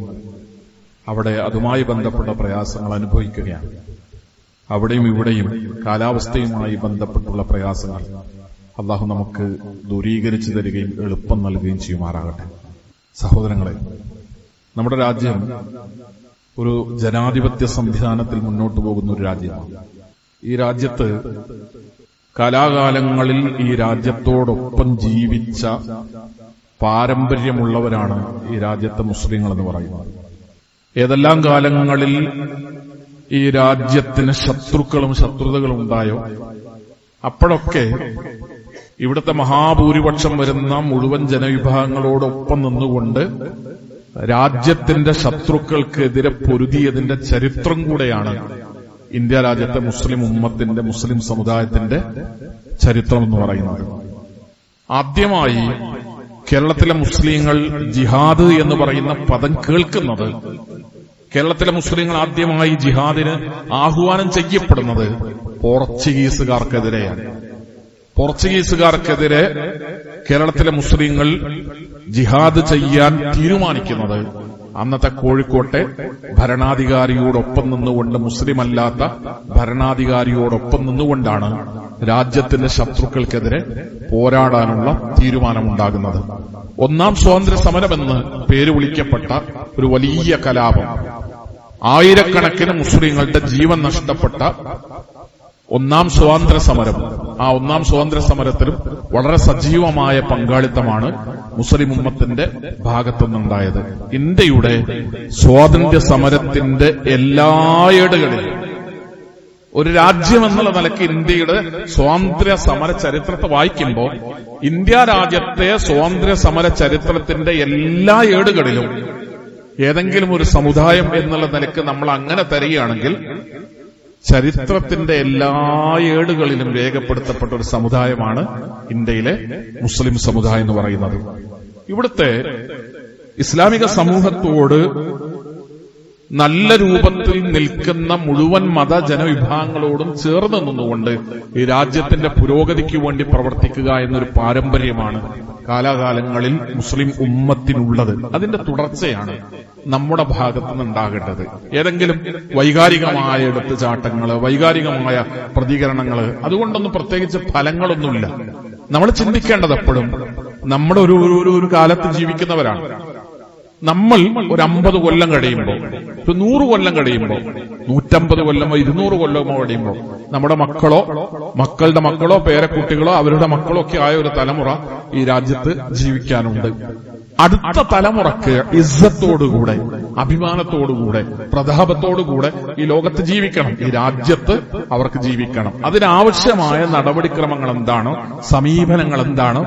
അവിടെ അതുമായി ബന്ധപ്പെട്ട പ്രയാസങ്ങൾ അനുഭവിക്കുകയാണ്. അവിടെയും ഇവിടെയും കാലാവസ്ഥയുമായി ബന്ധപ്പെട്ടുള്ള പ്രയാസങ്ങൾ അള്ളാഹു നമുക്ക് ദൂരീകരിച്ചു തരികയും എളുപ്പം നൽകുകയും ചെയ്യുമാറാകട്ടെ. സഹോദരങ്ങളെ, നമ്മുടെ രാജ്യം ഒരു ജനാധിപത്യ സംവിധാനത്തിൽ മുന്നോട്ടു പോകുന്ന ഒരു രാജ്യമാണ്. ഈ രാജ്യത്ത് കാലാകാലങ്ങളിൽ ഈ രാജ്യത്തോടൊപ്പം ജീവിച്ച പാരമ്പര്യമുള്ളവരാണ് ഈ രാജ്യത്തെ മുസ്ലിങ്ങൾ എന്ന് പറയുന്നത്. ഏതെല്ലാം കാലങ്ങളിൽ ഈ രാജ്യത്തിന് ശത്രുക്കളും ശത്രുതകളും ഉണ്ടായോ അപ്പോഴൊക്കെ ഇവിടുത്തെ മഹാഭൂരിപക്ഷം വരുന്ന മുഴുവൻ ജനവിഭാഗങ്ങളോടൊപ്പം നിന്നുകൊണ്ട് രാജ്യത്തിന്റെ ശത്രുക്കൾക്കെതിരെ പൊരുതിയതിന്റെ ചരിത്രം കൂടെയാണ് ഇന്ത്യ രാജ്യത്തെ മുസ്ലിം ഉമ്മത്തിന്റെ, മുസ്ലിം സമുദായത്തിന്റെ ചരിത്രം എന്ന് പറയുന്നത്. ആദ്യമായി കേരളത്തിലെ മുസ്ലിങ്ങൾ ജിഹാദ് എന്ന് പറയുന്ന പദം കേൾക്കുന്നത്, കേരളത്തിലെ മുസ്ലിങ്ങൾ ആദ്യമായി ജിഹാദിന് ആഹ്വാനം ചെയ്യപ്പെടുന്നത് പോർച്ചുഗീസുകാർക്കെതിരെയാണ്. പോർച്ചുഗീസുകാർക്കെതിരെ കേരളത്തിലെ മുസ്ലിങ്ങൾ ജിഹാദ് ചെയ്യാൻ തീരുമാനിക്കുന്നത് അന്നത്തെ കോഴിക്കോട്ടെ ഭരണാധികാരിയോടൊപ്പം നിന്നുകൊണ്ട്, മുസ്ലിമല്ലാത്ത ഭരണാധികാരിയോടൊപ്പം നിന്നുകൊണ്ടാണ് രാജ്യത്തിന്റെ ശത്രുക്കൾക്കെതിരെ പോരാടാനുള്ള തീരുമാനമുണ്ടാകുന്നത്. ഒന്നാം സ്വാതന്ത്ര്യ സമരമെന്ന് പേര് വിളിക്കപ്പെട്ട ഒരു വലിയ കലാപം, ആയിരക്കണക്കിന് മുസ്ലിങ്ങളുടെ ജീവൻ നഷ്ടപ്പെട്ട ഒന്നാം സ്വാതന്ത്ര്യ സമരം. ആ ഒന്നാം സ്വാതന്ത്ര്യ സമരത്തിലും വളരെ സജീവമായ പങ്കാളിത്തമാണ് മുസ്ലിം ഉമ്മത്തിന്റെ ഭാഗത്തുനിന്നുണ്ടായത്. ഇന്ത്യയുടെ സ്വാതന്ത്ര്യ സമരത്തിന്റെ എല്ലാ ഏടുകളിലും ഒരു രാജ്യം എന്നുള്ള നിലയ്ക്ക് ഇന്ത്യയുടെ സ്വാതന്ത്ര്യ സമര ചരിത്രത്തെ വായിക്കുമ്പോൾ ഇന്ത്യ രാജ്യത്തെ സ്വാതന്ത്ര്യ സമര ചരിത്രത്തിന്റെ എല്ലാ ഏടുകളിലും ഏതെങ്കിലും ഒരു സമുദായം എന്നുള്ള നിലയ്ക്ക് നമ്മൾ അങ്ങനെ തരികയാണെങ്കിൽ ചരിത്രത്തിന്റെ എല്ലാ ഏടുകളിലും രേഖപ്പെടുത്തപ്പെട്ട ഒരു സമുദായമാണ് ഇന്ത്യയിലെ മുസ്ലിം സമുദായം എന്ന് പറയുന്നത്. ഇവിടുത്തെ ഇസ്ലാമിക സമൂഹത്തോട് നല്ല രൂപത്തിൽ നിൽക്കുന്ന മുഴുവൻ മത ജനവിഭാഗങ്ങളോടും ചേർന്ന് നിന്നുകൊണ്ട് ഈ രാജ്യത്തിന്റെ പുരോഗതിക്ക് വേണ്ടി പ്രവർത്തിക്കുക എന്നൊരു പാരമ്പര്യമാണ് കാലാകാലങ്ങളിൽ മുസ്ലിം ഉമ്മത്തിനുള്ളത്. അതിന്റെ തുടർച്ചയാണ് നമ്മുടെ ഭാഗത്തു നിന്നുണ്ടാകേണ്ടത്. ഏതെങ്കിലും വൈകാരികമായ എടുത്തുചാട്ടങ്ങള്, വൈകാരികമായ പ്രതികരണങ്ങള്, അതുകൊണ്ടൊന്നും പ്രത്യേകിച്ച് ഫലങ്ങളൊന്നുമില്ല. നമ്മൾ ചിന്തിക്കേണ്ടത് എപ്പോഴും നമ്മുടെ ഒരു കാലത്ത് ജീവിക്കുന്നവരാണ്. നമ്മൾ ഒരു 50 കൊല്ലം കഴിയുമ്പോൾ, ഒരു 100 കൊല്ലം കഴിയുമ്പോൾ, 150 കൊല്ലമോ 200 കൊല്ലമോ കഴിയുമ്പോൾ നമ്മുടെ മക്കളോ മക്കളുടെ മക്കളോ പേരക്കുട്ടികളോ അവരുടെ മക്കളോ ഒക്കെ ആയ ഒരു തലമുറ ഈ രാജ്യത്ത് ജീവിക്കാനുണ്ട്. അടുത്ത തലമുറക്ക് ഇസ്സത്തോടുകൂടെ, അഭിമാനത്തോടുകൂടെ, പ്രതാപത്തോടുകൂടെ ഈ ലോകത്ത് ജീവിക്കണം, ഈ രാജ്യത്ത് അവർക്ക് ജീവിക്കണം. അതിനാവശ്യമായ നടപടിക്രമങ്ങൾ എന്താണ്, സമീപനങ്ങൾ എന്താണ്,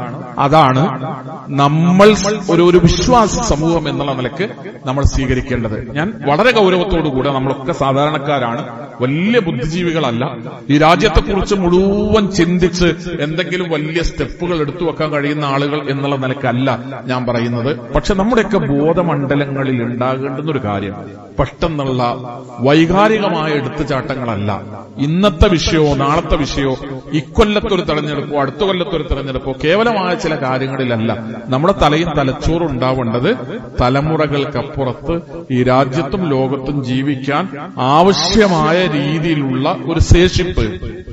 അതാണ് നമ്മൾ ഒരു വിശ്വാസ സമൂഹം എന്നുള്ള നിലക്ക് നമ്മൾ സ്വീകരിക്കേണ്ടത്. ഞാൻ വളരെ ഗൗരവത്തോടുകൂടെ, നമ്മളൊക്കെ സാധാരണക്കാരാണ്, വലിയ ബുദ്ധിജീവികളല്ല, ഈ രാജ്യത്തെക്കുറിച്ച് മുഴുവൻ ചിന്തിച്ച് എന്തെങ്കിലും വലിയ സ്റ്റെപ്പുകൾ എടുത്തു വെക്കാൻ കഴിയുന്ന ആളുകൾ എന്നുള്ള നിലക്കല്ല ഞാൻ പറയുന്നത്. പക്ഷെ നമ്മുടെയൊക്കെ ബോധമണ്ഡലങ്ങളിൽ ഉണ്ടാകേണ്ടുന്ന ഒരു കാര്യം പെട്ടെന്നുള്ള വൈകാരികമായ എടുത്തുചാട്ടങ്ങളല്ല. ഇന്നത്തെ വിഷയമോ നാളത്തെ വിഷയമോ ഇക്കൊല്ലത്തൊരു തെരഞ്ഞെടുപ്പോ അടുത്ത കൊല്ലത്തൊരു തെരഞ്ഞെടുപ്പോ കേവലമായ ചില കാര്യങ്ങളിലല്ല നമ്മുടെ തലയും തലച്ചോറും ഉണ്ടാവേണ്ടത്. തലമുറകൾക്കപ്പുറത്ത് ഈ രാജ്യത്തും ലോകത്തും ജീവിക്കാൻ ആവശ്യമായ രീതിയിലുള്ള ഒരു ശേഷിപ്പ്,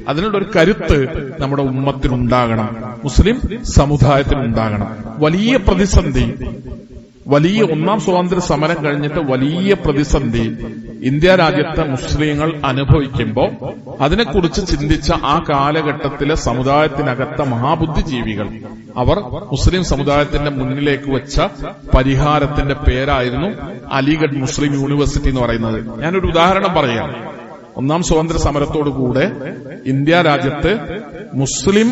അതിനുള്ള ഒരു കരുത്ത് നമ്മുടെ ഉമ്മത്തിനുണ്ടാകണം, മുസ്ലിം സമുദായത്തിനുണ്ടാകണം. വലിയ പ്രതിസന്ധി, വലിയ ഒന്നാം സ്വാതന്ത്ര്യ സമരം കഴിഞ്ഞിട്ട് വലിയ പ്രതിസന്ധി ഇന്ത്യ രാജ്യത്തെ മുസ്ലിങ്ങൾ അനുഭവിക്കുമ്പോൾ അതിനെക്കുറിച്ച് ചിന്തിച്ച ആ കാലഘട്ടത്തിലെ സമുദായത്തിനകത്ത മഹാബുദ്ധിജീവികൾ അവർ മുസ്ലിം സമുദായത്തിന്റെ മുന്നിലേക്ക് വെച്ച പരിഹാരത്തിന്റെ പേരായിരുന്നു അലിഗഡ് മുസ്ലിം യൂണിവേഴ്സിറ്റി എന്ന് പറയുന്നത്. ഞാനൊരു ഉദാഹരണം പറയാം. ഒന്നാം സ്വാതന്ത്ര്യ സമരത്തോടുകൂടെ ഇന്ത്യ രാജ്യത്ത് മുസ്ലിം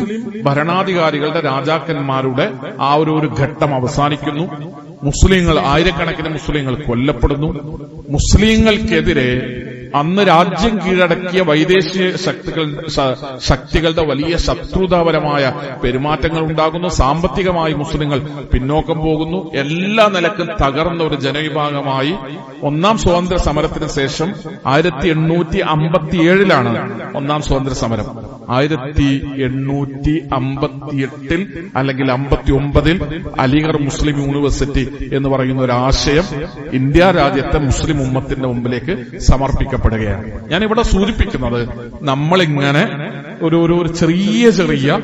ഭരണാധികാരികളുടെ, രാജാക്കന്മാരുടെ ആ ഒരു ഘട്ടം അവസാനിക്കുന്നു. മുസ്ലിങ്ങൾ, ആയിരക്കണക്കിന് മുസ്ലിങ്ങൾ കൊല്ലപ്പെടുന്നു. മുസ്ലിങ്ങൾക്കെതിരെ അന്ന് രാജ്യം കീഴടക്കിയ വൈദേശിക ശക്തികളുടെ വലിയ ശത്രുതാപരമായ പെരുമാറ്റങ്ങൾ ഉണ്ടാകുന്നു. സാമ്പത്തികമായി മുസ്ലിങ്ങൾ പിന്നോക്കം പോകുന്നു. എല്ലാ നിലക്കും തകർന്ന ഒരു ജനവിഭാഗമായി ഒന്നാം സ്വാതന്ത്ര്യ സമരത്തിന് ശേഷം 1857 ഒന്നാം സ്വാതന്ത്ര്യ സമരം. 1858 അല്ലെങ്കിൽ 59 അലിഗഡ് മുസ്ലിം യൂണിവേഴ്സിറ്റി എന്ന് പറയുന്ന ഒരു ആശയം ഇന്ത്യ രാജ്യത്തെ മുസ്ലിം ഉമ്മത്തിന്റെ മുമ്പിലേക്ക് സമർപ്പിക്കപ്പെട്ടു. സമർപ്പിക്കപ്പെടുകയാണ്. ഞാൻ ഇവിടെ സൂചിപ്പിക്കുന്നത് നമ്മളിങ്ങനെ ഒരു ചെറിയ ചെറിയ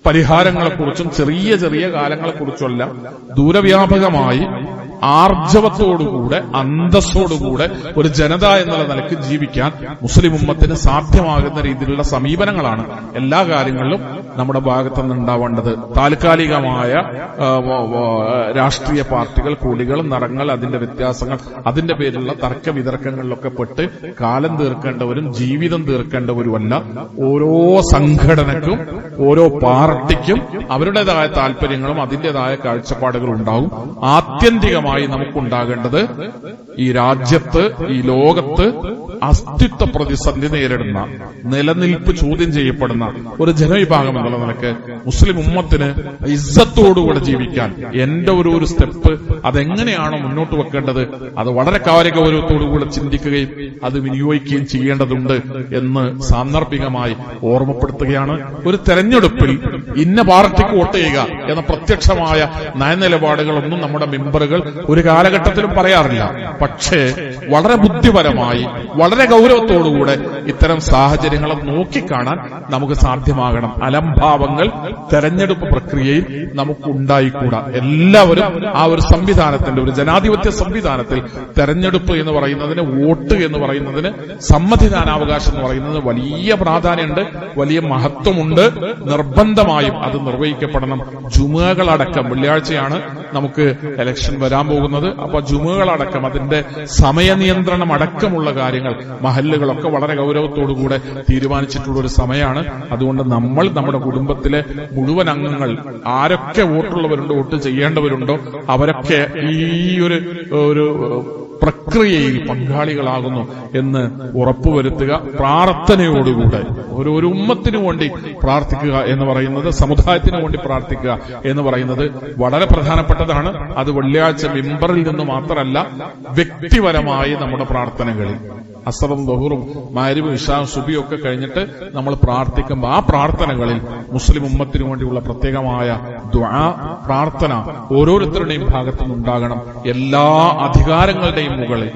പരിഹാരങ്ങളെക്കുറിച്ചും ചെറിയ ചെറിയ കാലങ്ങളെക്കുറിച്ചുമല്ല, ദൂരവ്യാപകമായി ആർജവത്തോടുകൂടെ അന്തസ്സോടുകൂടെ ഒരു ജനത എന്നുള്ള നിലയ്ക്ക് ജീവിക്കാൻ മുസ്ലിം ഉമ്മത്തിന് സാധ്യമാകുന്ന രീതിയിലുള്ള സമീപനങ്ങളാണ് എല്ലാ കാര്യങ്ങളിലും നമ്മുടെ ഭാഗത്തു നിന്നുണ്ടാവേണ്ടത്. താൽക്കാലികമായ രാഷ്ട്രീയ പാർട്ടികൾ, കൊടികൾ, നിറങ്ങൾ, അതിന്റെ വ്യത്യാസങ്ങൾ, അതിന്റെ പേരിലുള്ള തർക്ക വിതർക്കങ്ങളിലൊക്കെ പെട്ട് കാലം തീർക്കേണ്ടവരും ജീവിതം തീർക്കേണ്ടവരുമല്ല. ഓരോ സംഘടനക്കും ഓരോ പാർട്ടിക്കും അവരുടേതായ താല്പര്യങ്ങളും അതിന്റേതായ കാഴ്ചപ്പാടുകളും ഉണ്ടാവും. ആത്യന്തികമായി നമുക്കുണ്ടാകേണ്ടത് ഈ രാജ്യത്ത്, ഈ ലോകത്ത് അസ്തിത്വ പ്രതിസന്ധി നേരിടുന്ന, നിലനിൽപ്പ് ചോദ്യം ചെയ്യപ്പെടുന്ന ഒരു ജനവിഭാഗം എന്നുള്ള നിലക്ക് മുസ്ലിം ഉമ്മത്തിന് ഇസ്സത്തോടുകൂടെ ജീവിക്കാൻ എന്റെ ഒരു സ്റ്റെപ്പ് അതെങ്ങനെയാണോ മുന്നോട്ട് വെക്കേണ്ടത് അത് വളരെ കാര്യഗൗരവത്തോടുകൂടെ ചിന്തിക്കുകയും അത് വിനിയോഗിക്കുകയും ചെയ്യേണ്ടതുണ്ട് എന്ന് സാന്ദർഭികമായി ഓർമ്മപ്പെടുത്തുകയാണ്. ഒരു തെരഞ്ഞെടുപ്പിൽ ഇന്ന പാർട്ടിക്ക് വോട്ട് ചെയ്യുക എന്ന പ്രത്യക്ഷമായ നയനിലപാടുകളൊന്നും നമ്മുടെ മെമ്പറുകൾ ഒരു കാലഘട്ടത്തിലും പറയാറില്ല. പക്ഷേ വളരെ ബുദ്ധിപരമായി, വളരെ ഗൗരവത്തോടുകൂടെ ഇത്തരം സാഹചര്യങ്ങളെ നോക്കിക്കാണാൻ നമുക്ക് സാധ്യമാകണം. അലംഭാവങ്ങൾ തെരഞ്ഞെടുപ്പ് പ്രക്രിയയിൽ നമുക്കുണ്ടായിക്കൂടാ. എല്ലാവരും ആ ഒരു സംവിധാനത്തിന്റെ, ഒരു ജനാധിപത്യ സംവിധാനത്തിൽ തെരഞ്ഞെടുപ്പ് എന്ന് പറയുന്നതിന്, വോട്ട് എന്ന് പറയുന്നതിന്, സമ്മതിദാനാവകാശം എന്ന് പറയുന്നതിന് വലിയ പ്രാധാന്യമുണ്ട്, വലിയ മഹത്വമുണ്ട്. നിർബന്ധമായും അത് നിർവഹിക്കപ്പെടണം. ജുമുഅകളടക്കം, വെള്ളിയാഴ്ചയാണ് നമുക്ക് ഇലക്ഷൻ വരാൻ പോകുന്നത്. അപ്പൊ ജുമുഅകളടക്കം, അതിന്റെ സമയനിയന്ത്രണം അടക്കമുള്ള കാര്യങ്ങൾ മഹല്ലുകളൊക്കെ വളരെ ഗൗരവത്തോടുകൂടെ തീരുമാനിച്ചിട്ടുള്ള ഒരു സമയമാണ്. അതുകൊണ്ട് നമ്മൾ നമ്മുടെ കുടുംബത്തിലെ മുഴുവൻ അംഗങ്ങൾ ആരൊക്കെ വോട്ടുള്ളവരുണ്ടോ, വോട്ട് ചെയ്യേണ്ടവരുണ്ടോ, അവരൊക്കെ ഈ ഒരു പ്രക്രിയയിൽ പങ്കാളികളാകുന്നു എന്ന് ഉറപ്പുവരുത്തുക. പ്രാർത്ഥനയോടുകൂടെ ഒരു ഉമ്മത്തിനു വേണ്ടി പ്രാർത്ഥിക്കുക എന്ന് പറയുന്നത്, സമുദായത്തിനു വേണ്ടി പ്രാർത്ഥിക്കുക എന്ന് പറയുന്നത് വളരെ പ്രധാനപ്പെട്ടതാണ്. അത് വെള്ളിയാഴ്ച മിമ്പറിൽ നിന്ന് മാത്രമല്ല, വ്യക്തിപരമായി നമ്മുടെ പ്രാർത്ഥനകളിൽ അസ്റും ദുഹറും മഗ്‌രിബും ഇശാഉം സുബ്ഹിയും ഒക്കെ കഴിഞ്ഞിട്ട് നമ്മൾ പ്രാർത്ഥിക്കുമ്പോൾ ആ പ്രാർത്ഥനകളിൽ മുസ്ലിം ഉമ്മത്തിനു വേണ്ടിയുള്ള പ്രത്യേകമായ ദുആ, പ്രാർത്ഥന ഓരോരുത്തരുടെയും ഭാഗത്തുനിന്നുണ്ടാകണം. എല്ലാ അധികാരങ്ങളുടെയും മുകളിൽ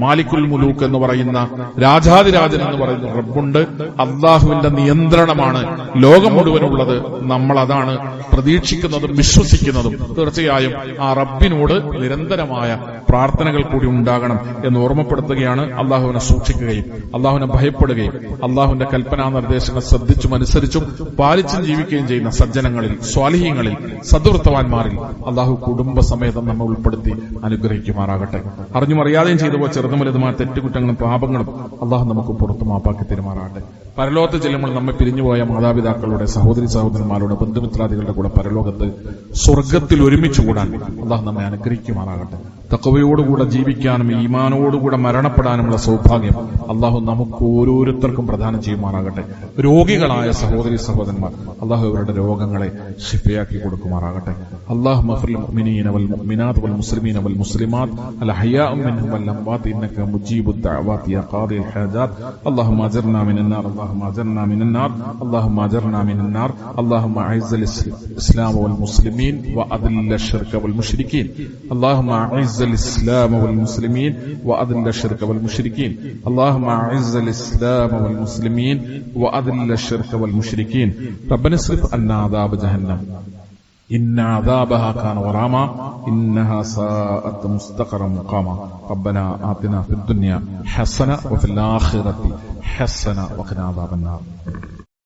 മാലിക്കുൽ മുലൂക്ക് എന്ന് പറയുന്ന, രാജാതിരാജൻ എന്ന് പറയുന്ന റബ്ബുണ്ട്. അള്ളാഹുവിന്റെ നിയന്ത്രണമാണ് ലോകം മുഴുവനുള്ളത്. നമ്മൾ അതാണ് പ്രതീക്ഷിക്കുന്നതും വിശ്വസിക്കുന്നതും. തീർച്ചയായും ആ റബ്ബിനോട് നിരന്തരമായ പ്രാർത്ഥനകൾ കൂടി ഉണ്ടാകണം എന്ന് ഓർമ്മപ്പെടുത്തുകയാണ്. അള്ളാഹുവിനെ സൂക്ഷിക്കുകയും അള്ളാഹുവിനെ ഭയപ്പെടുകയും അള്ളാഹുവിന്റെ കൽപ്പനാ നിർദ്ദേശങ്ങൾ ശ്രദ്ധിച്ചും അനുസരിച്ചും പാലിച്ചും ജീവിക്കുകയും ചെയ്യുന്ന സജ്ജനങ്ങളിൽ, സ്വാലിഹീങ്ങളിൽ, സദ്വൃത്തവാന്മാരിൽ അള്ളാഹു കുടുംബസമേതം നമ്മെ ഉൾപ്പെടുത്തി അനുഗ്രഹിക്കുമാറാകട്ടെ. അറിഞ്ഞും അറിയാതെയും ചെയ്തു പോയ ചെറുതും വലുതുമായ തെറ്റുകുറ്റങ്ങളും പാപങ്ങളും അള്ളാഹു നമുക്ക് പുറത്തു മാപ്പാക്കി തരുമാറാകട്ടെ. പരലോകത്ത് ചെല്ലുമ്പോൾ നമ്മെ പിരിഞ്ഞുപോയ മാതാപിതാക്കളുടെ, സഹോദരി സഹോദരന്മാരുടെ, ബന്ധുമിത്രാദികളുടെ കൂടെ പരലോകത്ത് സ്വർഗത്തിൽ ഒരുമിച്ച് കൂടാൻ അള്ളാഹു നമ്മെ അനുഗ്രഹിക്കുമാറാകട്ടെ. തഖ്വയോടുകൂടെ ജീവിക്കാനും ഈമാനോടുകൂടെ മരണപ്പെടാനുമുള്ള സൗഭാഗ്യം അള്ളാഹു നമുക്ക് ഓരോരുത്തർക്കും പ്രദാനം ചെയ്യുമാറാകട്ടെ. രോഗികളായ സഹോദരി സഹോദരന്മാർ അള്ളാഹു അവരുടെ രോഗങ്ങളെ ശിഫയാക്കി കൊടുക്കുമാറാകട്ടെ. അല്ലാഹുമ്മ ഗ്ഫിർ ലിൽ മുഅ്മിനീന വൽ മുഅ്മിനാത്ത് വൽ മുസ്ലിമീന വൽ മുസ്ലിമാത്ത് അൽ അഹ്യാഉ മിൻഹും വൽ അംവാത്ത് ഇന്നക മുജീബുദ് ദഅവാതി യാ ഖാദിൽ ഹാജാത്ത്. അല്ലാഹുമ്മ അജിർനാ മിനൻ നാർ, അല്ലാഹുമ്മ അജിർനാ മിനൻ നാർ, അല്ലാഹുമ്മ അജിർനാ മിനൻ നാർ. അല്ലാഹുമ്മ അഇസ്സൽ ഇസ്ലാമ വൽ മുസ്ലിമീൻ വഅദില്ല الشرك والمشركين. اللهم أعز الإسلام والمسلمين وأذل الشرك والمشركين. اللهم أعز الإسلام والمسلمين وأذل الشرك والمشركين. ربنا اصرف عنا عذاب جهنم إن عذابها كان غراما إنها ساءت مستقرا مقاما. ربنا آتنا في الدنيا حسنة وفي الآخرة حسنة وقنا عذاب النار.